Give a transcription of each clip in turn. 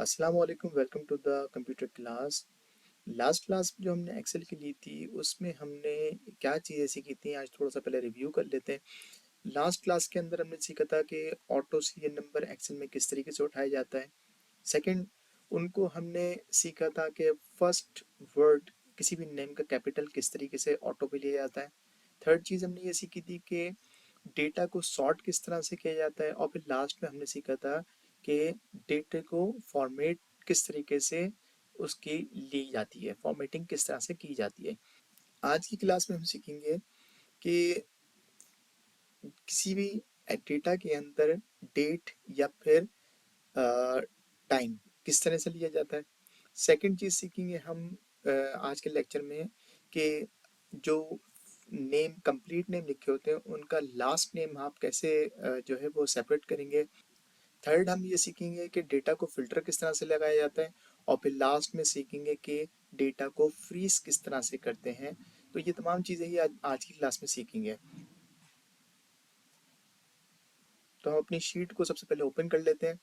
अस्सलाम वालेकुम, welcome to the computer class. Last class जो हमने एक्सेल की ली थी उसमें हमने क्या चीज़ें सीखी थी, आज थोड़ा सा पहले रिव्यू कर लेते हैं। लास्ट क्लास के अंदर हमने सीखा था कि ऑटो सीरियल नंबर एक्सेल में किस तरीके से उठाया जाता है। सेकंड, उनको हमने सीखा था कि फर्स्ट वर्ड किसी भी नेम का कैपिटल किस तरीके से ऑटो पे लिया जाता है। थर्ड चीज़ हमने ये सीखी थी कि डेटा को सॉर्ट किस तरह से किया जाता है, और फिर लास्ट में हमने सीखा था कि डेटा को फॉर्मेट किस तरीके से उसकी ली जाती है, फॉर्मेटिंग किस तरह से की जाती है। आज की क्लास में हम सीखेंगे कि किसी भी डेटा के अंदर डेट या फिर टाइम किस तरह से लिया जाता है। सेकंड चीज़ सीखेंगे हम आज के लेक्चर में कि जो नेम कंप्लीट नेम लिखे होते हैं उनका लास्ट नेम आप कैसे जो है वो सेपरेट करेंगे। थर्ड, हम ये सीखेंगे कि डेटा को फिल्टर किस तरह से लगाया जाता है, और फिर लास्ट में सीखेंगे कि डेटा को फ्रीज किस तरह से करते हैं। तो ये तमाम चीज़ें ही आज की क्लास में सीखेंगे। तो हम अपनी शीट को सबसे पहले ओपन कर लेते हैं।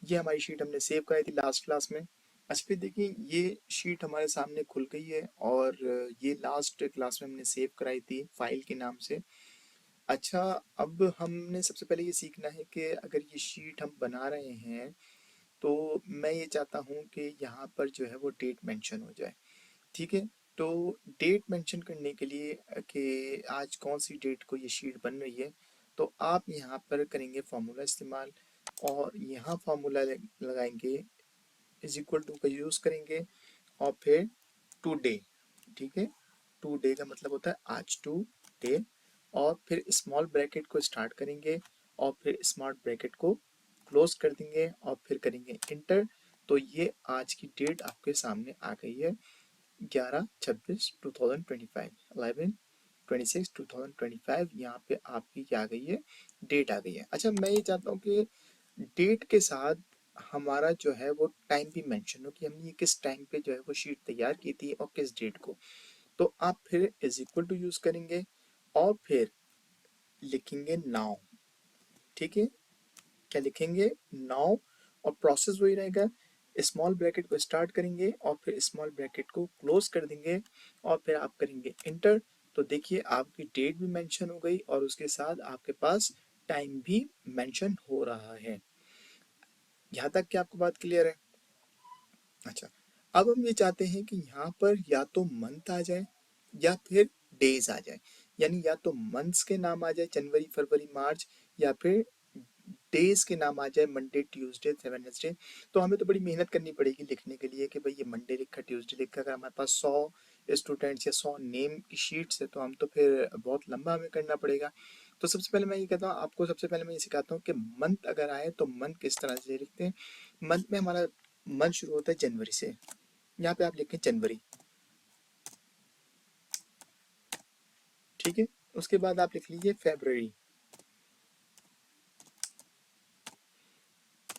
ये हमारी शीट हमने सेव कराई थी लास्ट क्लास में। अच्छा, फिर देखिए ये शीट हमारे सामने खुल गई है, और ये लास्ट क्लास में हमने सेव कराई थी फाइल के नाम से। अच्छा, अब हमने सबसे पहले ये सीखना है कि अगर ये शीट हम बना रहे हैं तो मैं ये चाहता हूँ कि यहाँ पर जो है वो डेट मेंशन हो जाए। ठीक है, तो डेट मेंशन करने के लिए कि आज कौन सी डेट को ये शीट बन रही है, तो आप यहाँ पर करेंगे फार्मूला इस्तेमाल, और यहाँ फार्मूला लगाएंगे, इज इक्वल टू का यूज़ करेंगे, और फिर टू डे। ठीक है, टू डे का मतलब होता है आज, टू डे, और फिर स्मॉल ब्रैकेट को स्टार्ट करेंगे और फिर स्मॉल ब्रैकेट को क्लोज कर देंगे और फिर करेंगे इंटर। तो ये आज की डेट आपके सामने आ गई है, 11/26/2025, 11/26/2025। यहाँ पे आपकी क्या आ गई है, डेट आ गई है। अच्छा, मैं ये चाहता हूँ कि डेट के साथ हमारा जो है वो टाइम भी मेंशन हो कि हमने ये किस टाइम पे जो है वो शीट तैयार की थी और किस डेट को। तो आप फिर इज इक्वल टू यूज करेंगे और फिर लिखेंगे नाउ। ठीक है, क्या लिखेंगे, नाउ, और प्रोसेस वही रहेगा, स्मॉल ब्रैकेट को स्टार्ट करेंगे और फिर स्मॉल ब्रैकेट को क्लोज कर देंगे और फिर आप करेंगे इंटर। तो देखिए आपकी डेट भी मेंशन हो गई और उसके साथ आपके पास टाइम भी मेंशन हो रहा है। यहाँ तक कि आपको बात क्लियर है। अच्छा, अब हम ये चाहते हैं कि यहाँ पर या तो मंथ आ जाए या फिर डेज आ जाए, यानी या तो मंथ्स के नाम आ जाए जनवरी फरवरी मार्च, या फिर डेज के नाम आ जाए मंडे ट्यूसडे वेडनेसडे। तो हमें तो बड़ी मेहनत करनी पड़ेगी लिखने के लिए कि भाई ये मंडे लिखा ट्यूसडे लिखा। अगर हमारे पास 100 स्टूडेंट्स या 100 नेम की शीट्स है तो हम तो फिर बहुत लंबा हमें करना पड़ेगा। तो सबसे पहले मैं ये कहता हूँ आपको, सबसे पहले मैं ये सिखाता हूँ कि मंथ अगर आए तो मंथ किस तरह से लिखते हैं। मंथ में हमारा मंथ शुरू होता है जनवरी से, यहाँ पे आप लिखें जनवरी। ठीक है, उसके बाद आप लिख लीजिए फेब्रवरी।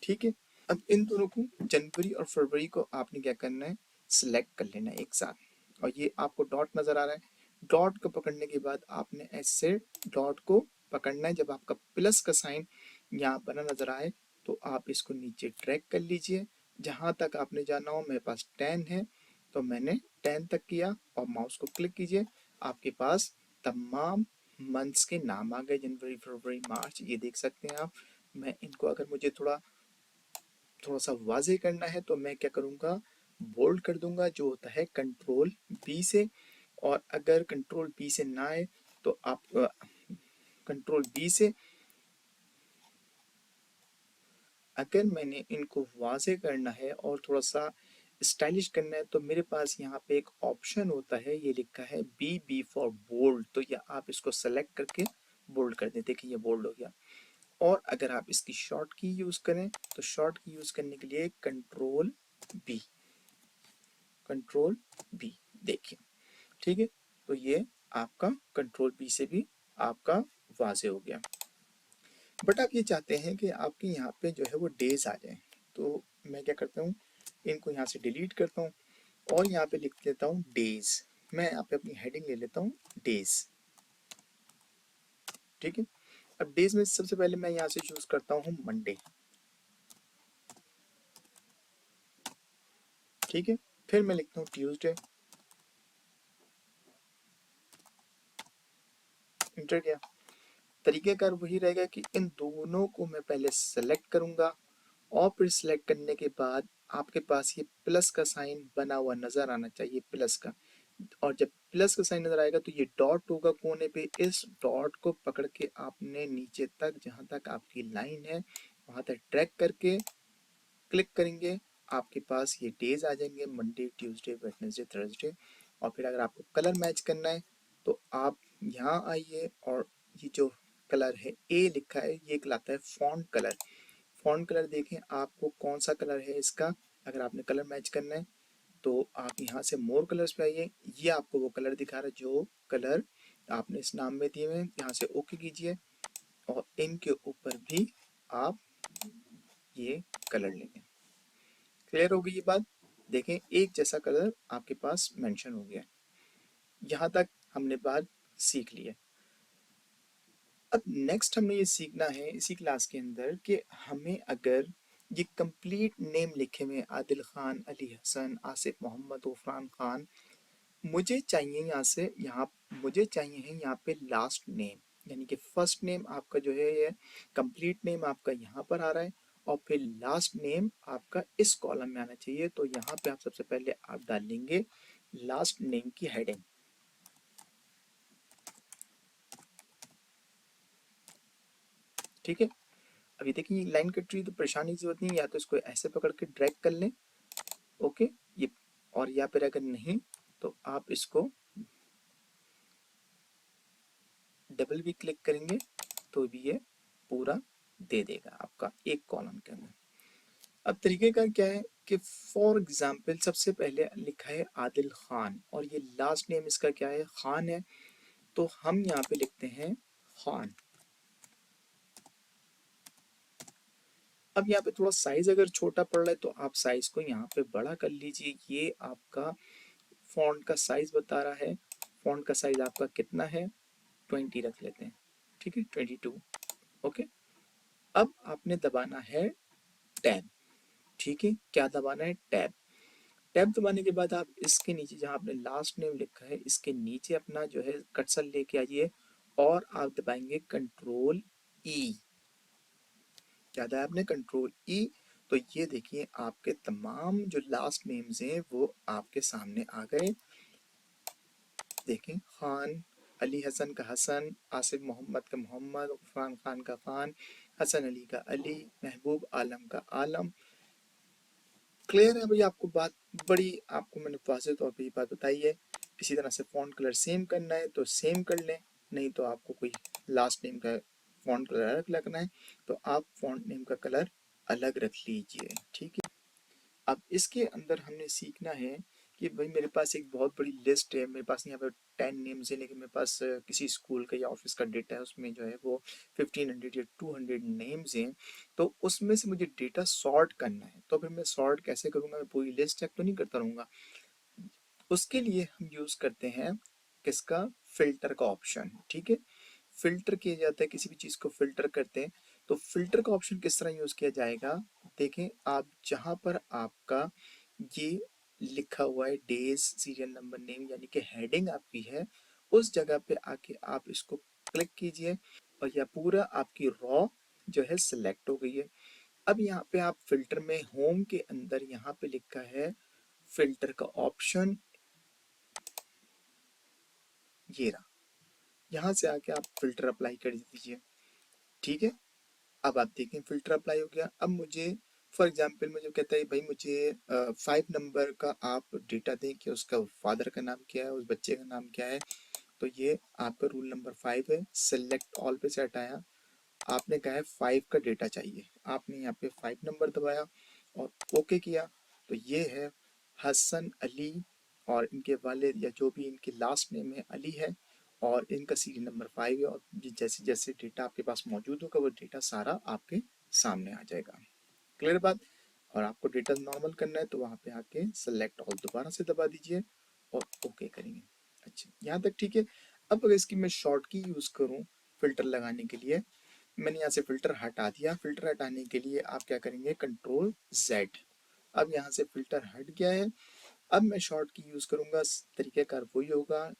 ठीक है, अब इन दोनों को, जनवरी और फरवरी को आपने क्या करना है, सिलेक्ट कर लेना है एक साथ। और ये आपको डॉट नजर आ रहा है, डॉट को पकड़ने के बाद आपने ऐसे डॉट को पकड़ना है। जब आपका प्लस का साइन यहाँ बना नजर आए तो आप इसको नीचे ट्रैक कर लीजिए जहां तक आपने जाना हो। मेरे पास 10 है तो मैंने 10 तक किया और माउस को क्लिक कीजिए, आपके पास तमाम मंथ्स के नाम आ गए, जनवरी फरवरी मार्च, ये देख सकते हैं आप। मैं इनको, अगर मुझे थोड़ा थोड़ा सा वाजे करना है तो मैं क्या करूँगा, बोल्ड कर दूंगा, जो होता है कंट्रोल बी से। और अगर कंट्रोल बी से ना आए तो आप कंट्रोल बी से, अगर मैंने इनको वाजे करना है और थोड़ा सा स्टाइलिश करना है तो मेरे पास यहाँ पे एक ऑप्शन होता है, ये लिखा है बी फॉर बोल्ड। तो या आप इसको सेलेक्ट करके बोल्ड कर दें, देखिए ये बोल्ड हो गया। और अगर आप इसकी शॉर्ट की यूज करें तो शॉर्ट की यूज करने के लिए कंट्रोल बी, कंट्रोल बी, देखिए। ठीक है, तो ये आपका कंट्रोल बी से भी आपका वाजे हो गया। बट आप ये चाहते हैं कि आपके यहाँ पे जो है वो डेज आ जाए, तो मैं क्या करता हूँ, इनको यहाँ से डिलीट करता हूँ और यहाँ पे लिख देता हूँ डेज। मैं यहाँ पे अपनी हेडिंग ले लेता हूँ डेज। ठीक है, अब डेज में सबसे पहले मैं यहाँ से चूज करता हूँ मंडे। ठीक है, फिर मैं लिखता हूँ ट्यूसडे, इंटर किया। तरीकेकार वही रहेगा कि इन दोनों को मैं पहले सेलेक्ट करूंगा और फिर सिलेक्ट करने के बाद आपके पास ये प्लस का साइन बना हुआ नजर आना चाहिए, प्लस का। और जब प्लस का साइन नजर आएगा तो ये डॉट होगा कोने पे, इस डॉट को पकड़ के आपने नीचे तक जहां तक आपकी लाइन है वहां तक ड्रैग करके क्लिक करेंगे, आपके पास ये डेज आ जाएंगे, मंडे ट्यूसडे वेडनेसडे थर्सडे। और फिर अगर आपको कलर मैच करना है तो आप यहाँ आइए और ये जो कलर है ए लिखा है ये कहलाता है फॉन्ट कलर। फॉन्ट कलर देखें आपको कौन सा कलर है इसका, अगर आपने कलर मैच करना है तो आप यहाँ से मोर कलर्स पे आइए, ये आपको वो कलर दिखा रहा है जो कलर आपने इस नाम में दिए हुए हैं, यहाँ से ओके कीजिए और इनके ऊपर भी आप ये कलर लेंगे। क्लियर हो गई ये बात? देखें एक जैसा कलर आपके पास मेंशन हो गया। यहाँ तक हमने बात सीख ली है। अब नेक्स्ट हमें ये सीखना है इसी क्लास के अंदर कि हमें अगर ये कंप्लीट नेम लिखे हुए आदिल खान, अली हसन, आसिफ मोहम्मद, उफरान खान, मुझे चाहिए यहाँ से यहाँ मुझे चाहिए है यहाँ पे लास्ट नेम, यानी कि फर्स्ट नेम आपका जो है ये कंप्लीट नेम आपका यहाँ पर आ रहा है और फिर लास्ट नेम आपका इस कॉलम में आना चाहिए। तो यहाँ पे आप सबसे पहले आप डालेंगे लास्ट नेम की हेडिंग। ठीक है, अभी देखिए लाइन कट रही तो परेशानी की जरूरत नहीं, या तो इसको ऐसे पकड़ के ड्रैग कर लें, ओके ये, और या फिर अगर नहीं तो आप इसको डबल भी क्लिक करेंगे तो भी ये पूरा दे देगा आपका एक कॉलम के अंदर। अब तरीके का क्या है कि फॉर एग्जाम्पल सबसे पहले लिखा है आदिल खान और ये लास्ट नेम इसका क्या है, खान है, तो हम यहाँ पे लिखते हैं खान। अब यहाँ पे थोड़ा साइज अगर छोटा पड़ रहा है तो आप साइज को यहाँ पे बड़ा कर लीजिए, ये आपका फॉन्ट का साइज बता रहा है। फॉन्ट का साइज आपका कितना है, 20 रख लेते हैं, ठीक है 22, ओके। अब आपने दबाना है टैब, ठीक है, क्या दबाना है, टैब। टैब दबाने के बाद आप इसके नीचे जहां आपने लास्ट नेम लिखा है इसके नीचे अपना जो है कर्सर लेके आइए और आप दबाएंगे कंट्रोल ई। क्या दबाया आपने, कंट्रोल ई। तो ये देखिए आपके तमाम जो लास्ट नेम्स हैं वो आपके सामने आ गए। देखें खान, अली हसन का हसन, आसिफ मोहम्मद का मोहम्मद, इरफान खान का खान, हसन अली का अली, महबूब आलम का आलम। क्लियर है भाई आपको बात, बड़ी आपको मैंने वाज़ेह तौर पे ये बात बताई है। इसी तरह से फॉन्ट कलर सेम करना है तो सेम कर लें, नहीं तो आपको कोई लास्ट नेम का फॉन्ट कलर अलग रखना है तो आप फॉन्ट नेम का कलर अलग रख लीजिए, ठीक है। अब इसके अंदर हमने सीखना है कि भाई मेरे पास एक बहुत बड़ी लिस्ट है, मेरे पास यहाँ पे 10 नेम्स है, लेकिन मेरे पास किसी स्कूल का या ऑफिस का डेटा है, उसमें जो है वो 1500 या 200 नेम्स हैं। तो उसमें से मुझे डेटा सॉर्ट करना है, तो फिर मैं सॉर्ट कैसे करूँगा, मैं पूरी लिस्ट चेक तो नहीं करता रहूँगा। उसके लिए हम यूज़ करते हैं किसका, फिल्टर का ऑप्शन, ठीक है। फिल्टर किया जाता है, किसी भी चीज़ को फिल्टर करते हैं तो फिल्टर का ऑप्शन किस तरह यूज़ किया जाएगा। देखें आप जहाँ पर आपका ये लिखा हुआ है डेज सीरियल नंबर नेम यानी कि हेडिंग आपकी है, उस जगह पे आके आप इसको क्लिक कीजिए और यह पूरा आपकी रॉ जो है सिलेक्ट हो गई है। अब यहाँ पे आप फिल्टर में होम के अंदर यहाँ पे लिखा है फिल्टर का ऑप्शन, ये रहा, यहाँ से आके आप फिल्टर अप्लाई कर दीजिए, ठीक है। अब आप देखें फिल्टर अप्लाई हो गया। अब मुझे फॉर एग्जांपल मुझे कहता है भाई मुझे 5 नंबर का आप डेटा दें कि उसका फादर का नाम क्या है, उस बच्चे का नाम क्या है। तो ये आपका रूल नंबर 5 है, सेलेक्ट ऑल पे सेट आया, आपने कहा है 5 का डेटा चाहिए, आपने यहाँ पे 5 नंबर दबाया और ओके किया। तो ये है हसन अली और इनके वालिद या जो भी इनके लास्ट नेम है अली है और इनका सीरियल नंबर 5 है, और जैसे जैसे डेटा आपके पास मौजूद होगा वो डेटा सारा आपके सामने आ जाएगा। क्लियर बात? और आपको डेटा नॉर्मल करना है तो वहाँ पे आके सेलेक्ट ऑल दोबारा से दबा दीजिए और ओके करेंगे। अच्छा यहाँ तक ठीक है। अब अगर इसकी मैं शॉर्ट की यूज़ करूँ फिल्टर लगाने के लिए, मैंने यहाँ से फिल्टर हटा दिया, फिल्टर हटाने के लिए आप क्या करेंगे, कंट्रोल जेड, अब यहाँ से फिल्टर हट गया है। अब मैं शॉर्ट की यूज करूंगा, तरीकेकार वही होगा।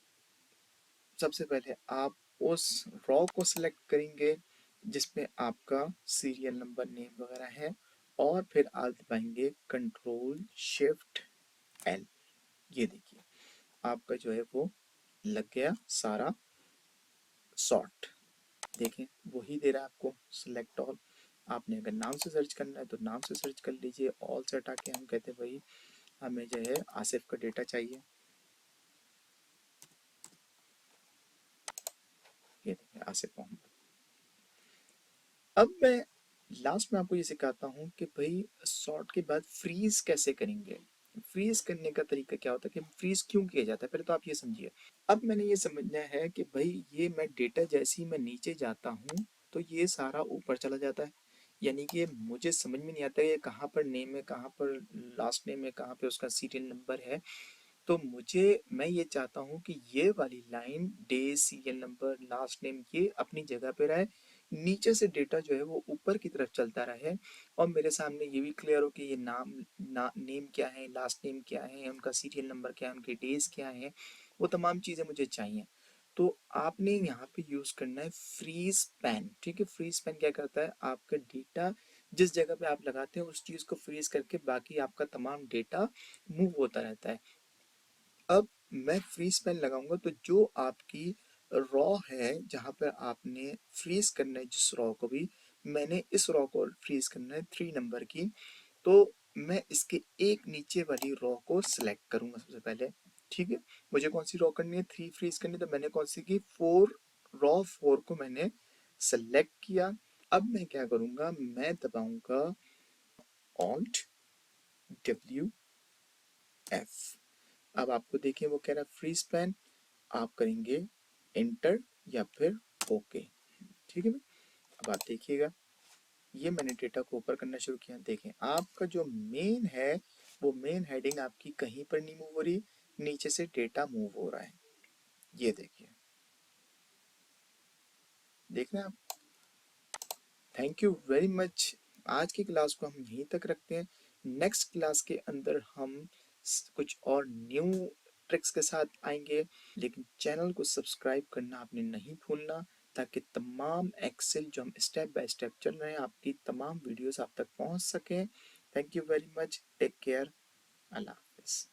सबसे पहले आप उस रॉ को सिलेक्ट करेंगे जिसमें आपका सीरियल नंबर नेम वगैरह है, और फिर आप दबाएंगे कंट्रोल शिफ्ट एल। ये देखिए आपका जो है वो लग गया सारा सॉर्ट। देखें वही दे रहा है आपको सिलेक्ट ऑल। आपने अगर नाम से सर्च करना है तो नाम से सर्च कर लीजिए। ऑल से हटा के हम कहते हैं भाई हमें जो है आसिफ का डेटा चाहिए। ये देखिए आसिफ मोहम्मद। अब मैं लास्ट में आपको ये सिखाता हूँ कि भाई सॉर्ट के बाद फ्रीज कैसे करेंगे। फ्रीज करने का तरीका क्या होता है कि फ्रीज क्यों किया जाता है, पहले तो आप ये समझिए। अब मैंने ये समझना है कि भाई ये मैं डेटा जैसे ही मैं नीचे जाता हूँ तो ये सारा ऊपर चला जाता है, यानी कि मुझे समझ में नहीं आता है ये कहाँ पर नेम है, कहाँ पर लास्ट नेम है, कहाँ पे उसका सीरियल नंबर है। तो मैं ये चाहता हूँ कि ये वाली line day serial number last name ये अपनी जगह पे रहे, नीचे से डेटा जो है वो ऊपर की तरफ चलता रहे, और मेरे सामने ये भी क्लियर हो कि ये नेम क्या है, लास्ट नेम क्या है, उनका सीरियल नंबर क्या है, उनके डेज क्या है, वो तमाम चीज़ें मुझे चाहिए। तो आपने यहाँ पे यूज करना है फ्रीज पैन। ठीक है, फ्रीज पैन क्या करता है, आपका डेटा जिस जगह पे आप लगाते हैं उस चीज को फ्रीज करके बाकी आपका तमाम डेटा मूव होता रहता है। अब मैं फ्रीज पेन लगाऊंगा तो जो आपकी रॉ है जहां पर आपने फ्रीज करना है जिस रॉ को भी, मैंने इस रॉ को फ्रीज करना है 3 नंबर की। तो मैं इसके एक नीचे वाली रॉ को सिलेक्ट करूंगा सबसे पहले। ठीक है, मुझे कौन सी रॉ करनी है, 3 फ्रीज करनी है, तो मैंने कौन सी की, 4, रॉ 4 को मैंने सेलेक्ट किया। अब मैं क्या करूंगा, मैं दबाऊंगा ऑल्ट डब्ल्यू एफ। अब आपको देखिए वो कह रहा है फ्री स्पैन, आप करेंगे एंटर या फिर ओके। ठीक है भाई, अब आप देखिएगा ये मैंने डेटा को ऊपर करना शुरू किया। देखें आपका जो मेन है वो मेन हेडिंग आपकी कहीं पर नहीं मूव हो रही, नीचे से डेटा मूव हो रहा है। ये देखिए, देख रहे हैं आप। Thank you very much. आज की क्लास को हम यहीं तक रखते हैं। नेक्स्ट क्लास के अंदर हम कुछ और न्यू ट्रिक्स के साथ आएंगे, लेकिन चैनल को सब्सक्राइब करना आपने नहीं भूलना, ताकि तमाम एक्सेल जो हम स्टेप बाय स्टेप चल रहे हैं आपकी तमाम वीडियोस आप तक पहुंच सकें। Thank you very much, take care, अल्लाह हाफिज।